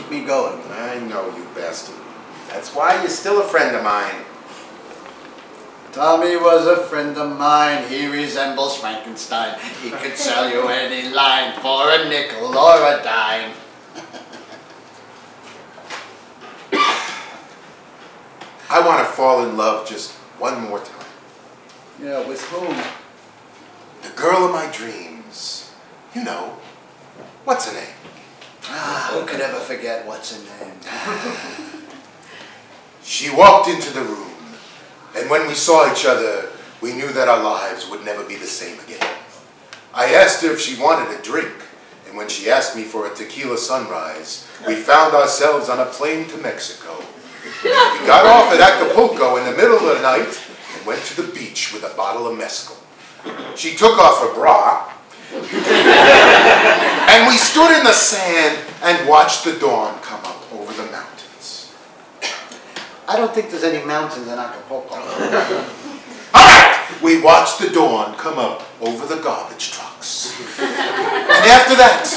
keep me going. I know you, bastard. That's why you're still a friend of mine. Tommy was a friend of mine. He resembles Frankenstein. He could sell you any line for a nickel or a dime. I want to fall in love just one more time. Yeah, with whom? The girl of my dreams. You know, what's her name? Ah, who could ever forget what's her name? She walked into the room, and when we saw each other, we knew that our lives would never be the same again. I asked her if she wanted a drink, and when she asked me for a tequila sunrise, we found ourselves on a plane to Mexico. We got off at Acapulco in the middle of the night and went to the beach with a bottle of mezcal. She took off her bra, and we stood in the sand and watched the dawn come up over the mountains. I don't think there's any mountains in Acapulco. All right! We watched the dawn come up over the garbage trucks. And after that,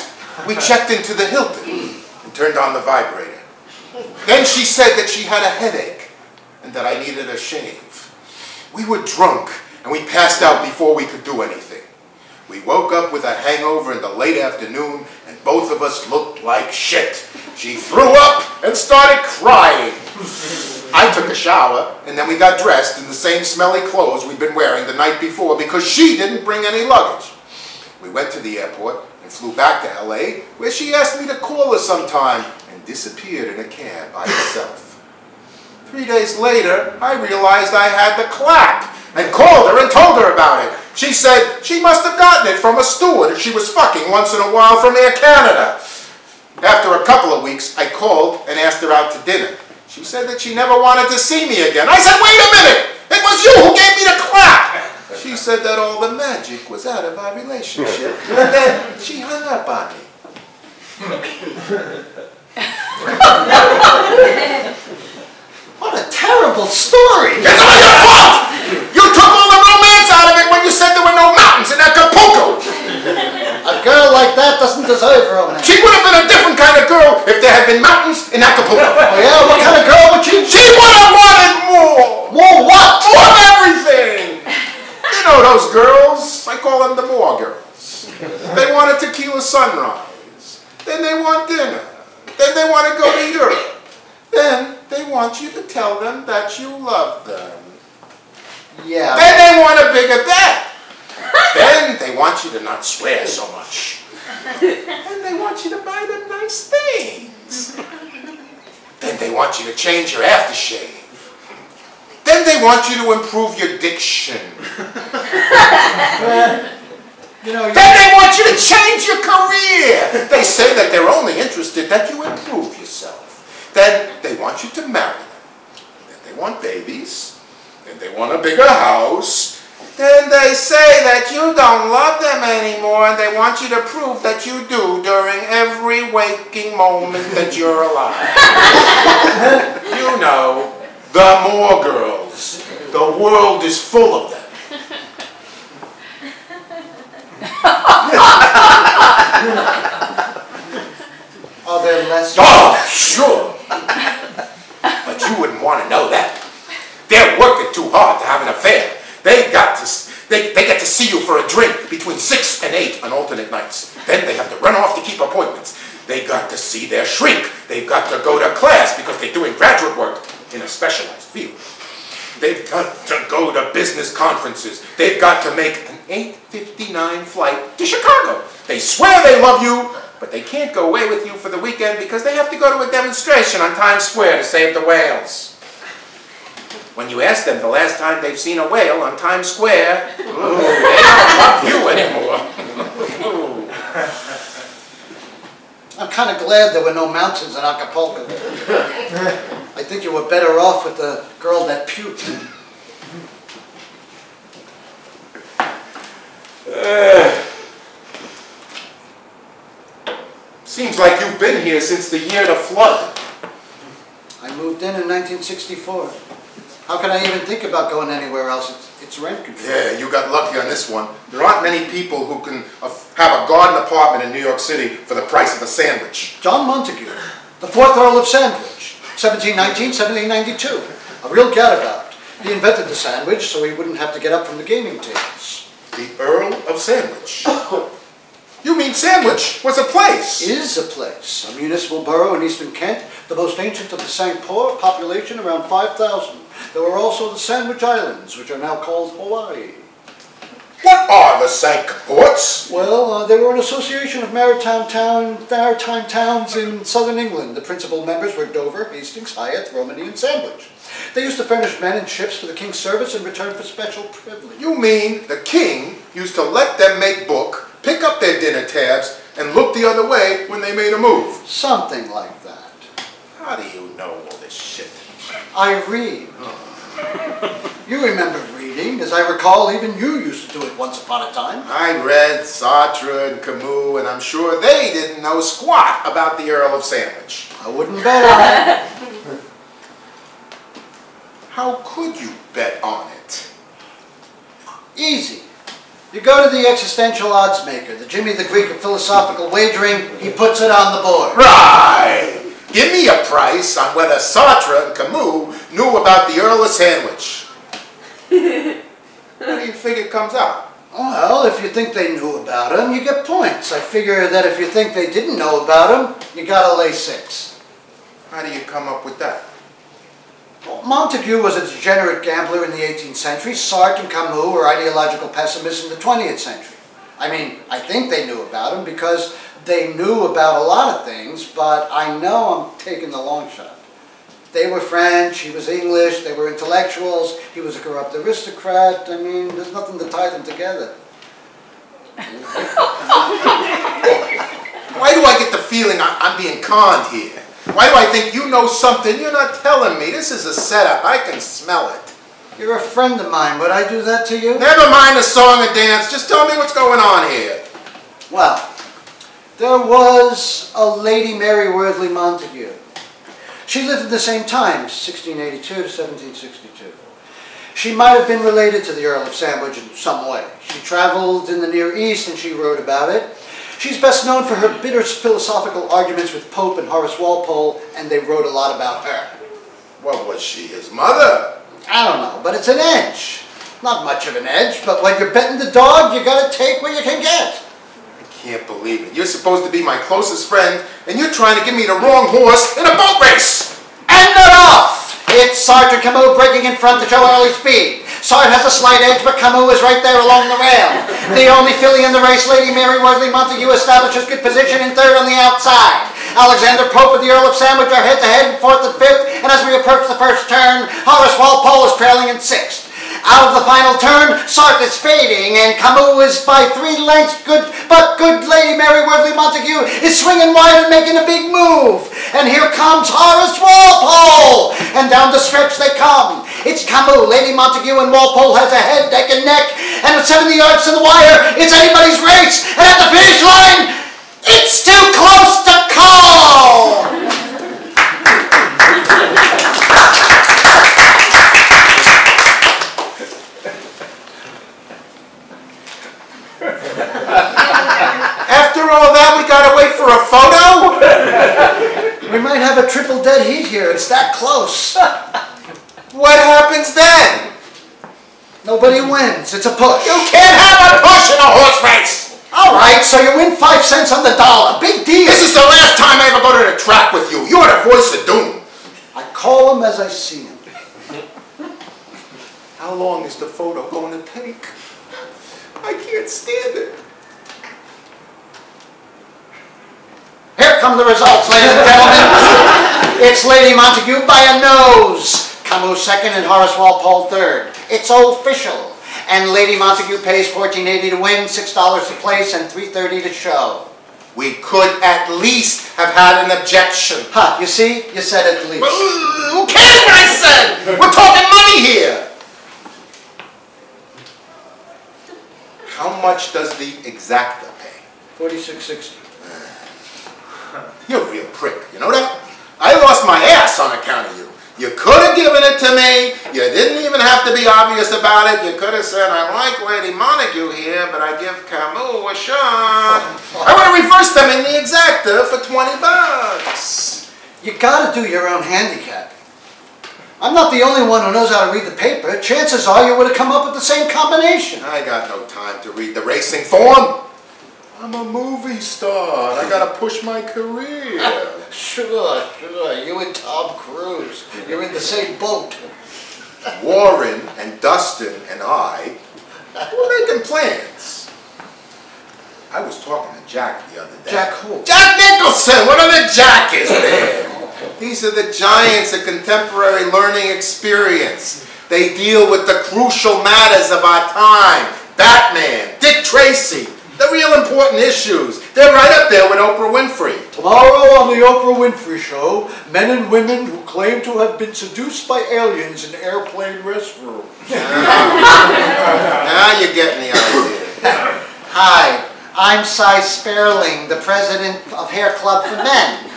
we checked into the Hilton and turned on the vibrator. Then she said that she had a headache and that I needed a shave. We were drunk and we passed out before we could do anything. We woke up with a hangover in the late afternoon and both of us looked like shit. She threw up and started crying. I took a shower and then we got dressed in the same smelly clothes we'd been wearing the night before because she didn't bring any luggage. We went to the airport and flew back to LA where she asked me to call her sometime and disappeared in a cab by herself. 3 days later, I realized I had the clap and called her and told her about it. She said she must have gotten it from a steward she was fucking once in a while from Air Canada. After a couple of weeks, I called and asked her out to dinner. She said that she never wanted to see me again. I said, wait a minute! It was you who gave me the clap! She said that all the magic was out of our relationship. And then she hung up on me. What a terrible story! It's all your fault! You took all the romance out of it when you said there were no mountains in Acapulco! A girl like that doesn't deserve romance. She would have been a different kind of girl if there had been mountains in Acapulco. Oh yeah? What kind of girl would she? She would have wanted more! More what? More of everything! You know those girls. I call them the more girls. They want a tequila sunrise. Then they want dinner. Then they want to go to Europe. Then they want you to tell them that you love them. Yeah. Then they want a bigger bet. Then they want you to not swear so much. Then they want you to buy them nice things. Then they want you to change your aftershave. Then they want you to improve your diction. Then they want you to change your career. They say that they're only interested that you improve yourself. Then they want you to marry them. Then they want babies. Then they want a bigger house. Then they say that you don't love them anymore and they want you to prove that you do during every waking moment that you're alive. You know, the more girls. The world is full of them. Are there less? Oh, sure. But you wouldn't want to know that. They're working too hard to have an affair. They get to see you for a drink between 6 and 8 on alternate nights. Then they have to run off to keep appointments. They got to see their shrink. They've got to go to class because they're doing graduate work in a specialized field. They've got to go to business conferences. They've got to make an 8:59 flight to Chicago. They swear they love you, but they can't go away with you for the weekend because they have to go to a demonstration on Times Square to save the whales. When you ask them the last time they've seen a whale on Times Square, they don't love you anymore. I'm kind of glad there were no mountains in Acapulco. I think you were better off with the girl that puked. Seems like you've been here since the year of the flood. I moved in 1964. How can I even think about going anywhere else? It's rent control. Yeah, you got lucky on this one. There aren't many people who can have a garden apartment in New York City for the price of a sandwich. John Montague. The fourth Earl of Sandwich, 1719, 1792. A real gadabout. He invented the sandwich so he wouldn't have to get up from the gaming tables. The Earl of Sandwich. You mean Sandwich was a place? Is a place. A municipal borough in eastern Kent, the most ancient of the Cinque, population around 5,000. There were also the Sandwich Islands, which are now called Hawaii. What are the Cinque Ports? Well, they were an association of maritime towns in southern England. The principal members were Dover, Hastings, Hyatt, Romany, and Sandwich. They used to furnish men and ships for the king's service in return for special privilege. You mean the king used to let them make book, pick up their dinner tabs, and look the other way when they made a move? Something like that. How do you know all this shit? I read. You remember reading. As I recall, even you used to do it once upon a time. I read Sartre and Camus, and I'm sure they didn't know squat about the Earl of Sandwich. I wouldn't bet on it. How could you bet on it? Easy. You go to the existential odds maker, the Jimmy the Greek of philosophical wagering, he puts it on the board. Right! Give me a price on whether Sartre and Camus knew about the Earl of Sandwich. What do you figure comes out? Well, if you think they knew about him, you get points. I figure that if you think they didn't know about him, you gotta lay 6. How do you come up with that? Well, Montague was a degenerate gambler in the 18th century. Sartre and Camus were ideological pessimists in the 20th century. I mean, I think they knew about him because they knew about a lot of things, but I know I'm taking the long shot. They were French, he was English, they were intellectuals, he was a corrupt aristocrat. I mean, there's nothing to tie them together. Why do I get the feeling I'm being conned here? Why do I think you know something you're not telling me? This is a setup. I can smell it. You're a friend of mine. Would I do that to you? Never mind the song and dance. Just tell me what's going on here. Well, there was a Lady Mary Wortley Montague. She lived at the same time, 1682 to 1762. She might have been related to the Earl of Sandwich in some way. She traveled in the Near East and she wrote about it. She's best known for her bitter philosophical arguments with Pope and Horace Walpole, and they wrote a lot about her. What was she, his mother? I don't know, but it's an edge. Not much of an edge, but when you're betting the dog, you gotta take what you can get. I can't believe it. You're supposed to be my closest friend, and you're trying to give me the wrong horse in a boat race! And enough! It's Sartre and Camus breaking in front to show early speed. Sartre has a slight edge, but Camus is right there along the rail. The only filly in the race, Lady Mary Wortley Montague, establishes good position in 3rd on the outside. Alexander Pope and the Earl of Sandwich are head-to-head in 4th and 5th, and as we approach the first turn, Horace Walpole is trailing in 6th. Out of the final turn, Sartre is fading, and Camus is by 3 lengths good, but good Lady Mary Wortley Montague is swinging wide and making a big move. And here comes Horace Walpole! And down the stretch they come. It's Camus, Lady Montague, and Walpole has a head, neck, and neck, and with 70 yards to the wire, it's anybody's race, and at the finish line, it's too close to call! After all that, we gotta wait for a photo? We might have a triple dead heat here. It's that close. What happens then? Nobody wins. It's a push. You can't have a push in a horse race! All right, so you win 5 cents on the dollar. Big deal. This is the last time I ever go to the track with you. You're the voice of doom. I call him as I see him. How long is the photo going to take? I can't stand it. Here come the results, ladies and gentlemen. It's Lady Montague by a nose. Camus 2nd and Horace Walpole 3rd. It's official. And Lady Montague pays $14.80 to win, $6 to place, and $3.30 to show. We could at least have had an objection. Ha, you see? You said at least. Who cares what I said? We're talking money here. How much does the exacta pay? $46.60. You're a real prick, you know that? I lost my ass on account of you. You could have given it to me. You didn't even have to be obvious about it. You could have said, I like Lady Montague here, but I give Camus a shot. I would have reversed them in the exacta for $20. You gotta do your own handicapping. I'm not the only one who knows how to read the paper. Chances are you would have come up with the same combination. I got no time to read the racing form. I'm a movie star. I gotta push my career. Sure. You and Tom Cruise. You're in the same boat. Warren and Dustin and I were making plans. I was talking to Jack the other day. Jack who? Jack Nicholson! What other Jack is there? These are the giants of contemporary learning experience. They deal with the crucial matters of our time. Batman, Dick Tracy, the real important issues. They're right up there with Oprah Winfrey. Tomorrow on the Oprah Winfrey Show, men and women who claim to have been seduced by aliens in airplane restrooms. Now you're getting the idea. Hi, I'm Cy Sperling, the president of Hair Club for Men.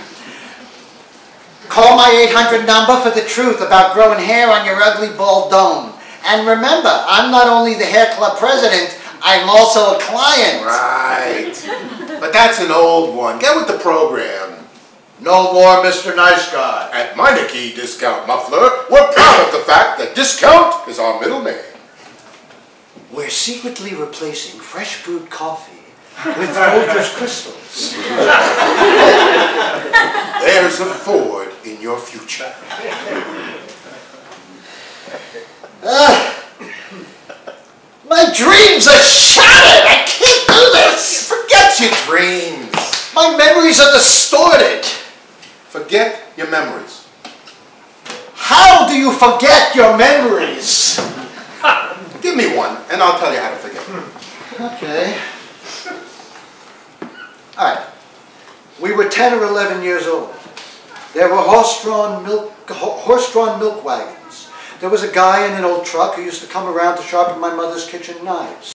Call my 800 number for the truth about growing hair on your ugly bald dome. And remember, I'm not only the Hair Club president, I'm also a client. Right. But that's an old one. Get with the program. No more Mr. Nice Guy. At Meineke Discount Muffler, we're proud of the fact that discount is our middle name. We're secretly replacing fresh brewed coffee with Folgers crystals. There's a Ford in your future. My dreams are shattered! I can't do this! Forget your dreams. My memories are distorted. Forget your memories. How do you forget your memories? Give me one, and I'll tell you how to forget. Okay. All right. We were 10 or 11 years old. There were horse-drawn milk wagons. There was a guy in an old truck who used to come around to sharpen my mother's kitchen knives.